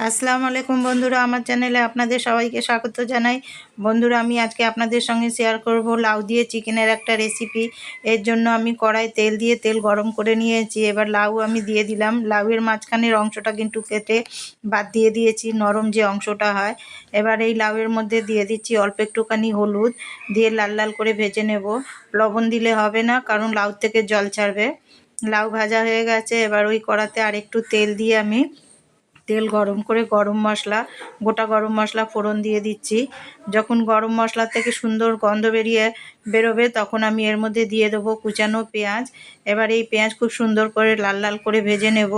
আসসালামু আলাইকুম বন্ধুরা, আমার চ্যানেলে আপনাদের সবাইকে স্বাগত জানাই। বন্ধুরা, আমি আজকে আপনাদের সঙ্গে শেয়ার করব লাউ দিয়ে চিকেনের একটা রেসিপি। এর জন্য আমি কড়াই তেল দিয়ে তেল গরম করে নিয়েছি। এবার লাউ আমি দিয়ে দিলাম। লাউয়ের মাঝখানের অংশটা কিন্তু কেটে বাদ দিয়ে দিয়েছি, নরম যে অংশটা হয়। এবার এই লাউয়ের মধ্যে দিয়ে দিচ্ছি অল্প একটুখানি হলুদ, দিয়ে লাল লাল করে ভেজে নেব। লবণ দিলে হবে না, কারণ লাউ থেকে জল ছাড়বে। লাউ ভাজা হয়ে গেছে। এবার ওই কড়াতে আর একটু তেল দিয়ে আমি তেল গরম করে গরম মশলা, গোটা গরম মশলা ফোড়ন দিয়ে দিচ্ছি। যখন গরম মশলা থেকে সুন্দর গন্ধ বেরোবে তখন আমি এর মধ্যে দিয়ে দেবো কুচানো পেঁয়াজ। এবার এই পেঁয়াজ খুব সুন্দর করে লাল লাল করে ভেজে নেব।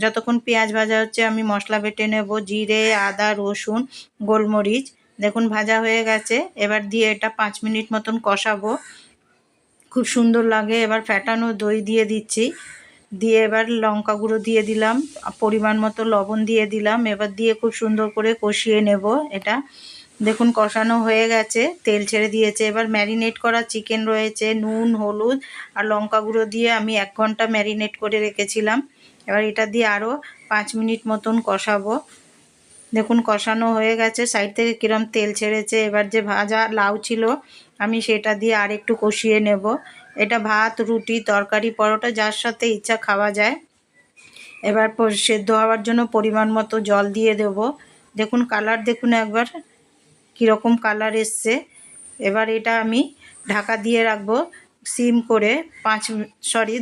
যতক্ষণ পেঁয়াজ ভাজা হচ্ছে আমি মশলা বেটে নেব, জিরে, আদা, রসুন, গোলমরিচ। দেখুন ভাজা হয়ে গেছে। এবার দিয়ে এটা 5 মিনিট মতন কষাবো, খুব সুন্দর লাগে। এবার ফ্যাটানো দই দিয়ে দিচ্ছি, দিয়ে এবার লঙ্কা গুঁড়ো দিয়ে দিলাম, পরিমাণ মতো লবণ দিয়ে দিলাম। এবার দিয়ে খুব সুন্দর করে কষিয়ে নেব এটা। দেখুন কষানো হয়ে গেছে, তেল ছেড়ে দিয়েছে। এবার ম্যারিনেট করা চিকেন রয়েছে, নুন, হলুদ আর লঙ্কা গুঁড়ো দিয়ে আমি 1 ঘন্টা ম্যারিনেট করে রেখেছিলাম। এবার এটা দিয়ে আরও 5 মিনিট মতন কষাবো। দেখুন কষানো হয়ে গেছে, সাইড থেকে কিরম তেল ছেড়েছে। এবার যে ভাজা লাউ ছিল আমি সেটা দিয়ে আর একটু কষিয়ে নেব। এটা ভাত, রুটি, তরকারি, পরোটা যার সাথে ইচ্ছা খাওয়া যায়। এবার সেদ্ধ হওয়ার জন্য পরিমাণ মতো জল দিয়ে দেব। দেখুন কালার দেখুন একবার কীরকম কালার এসছে। এবার এটা আমি ঢাকা দিয়ে রাখবো সিম করে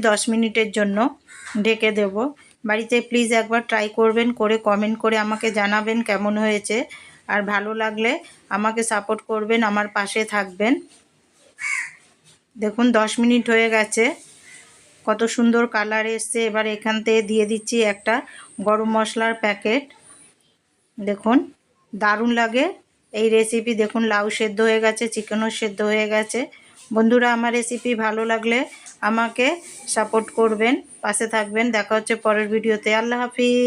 10 মিনিটের জন্য ঢেকে দেব। বাড়িতে প্লিজ একবার ট্রাই করবেন, করে কমেন্ট করে আমাকে জানাবেন কেমন হয়েছে। আর ভালো লাগলে আমাকে সাপোর্ট করবেন, আমার পাশে থাকবেন। দেখুন 10 মিনিট হয়ে গেছে, কত সুন্দর কালার এসছে। এবার এখান থেকে দিয়ে দিচ্ছি একটা গরম মশলার প্যাকেট। দেখুন দারুণ লাগে এই রেসিপি। দেখুন লাউ সেদ্ধ হয়ে গেছে, চিকেনও সেদ্ধ হয়ে গেছে। বন্ধুরা, আমার রেসিপি ভালো লাগলে আমাকে সাপোর্ট করবেন, পাশে থাকবেন। দেখা হচ্ছে পরের ভিডিওতে। আল্লাহ হাফিজ।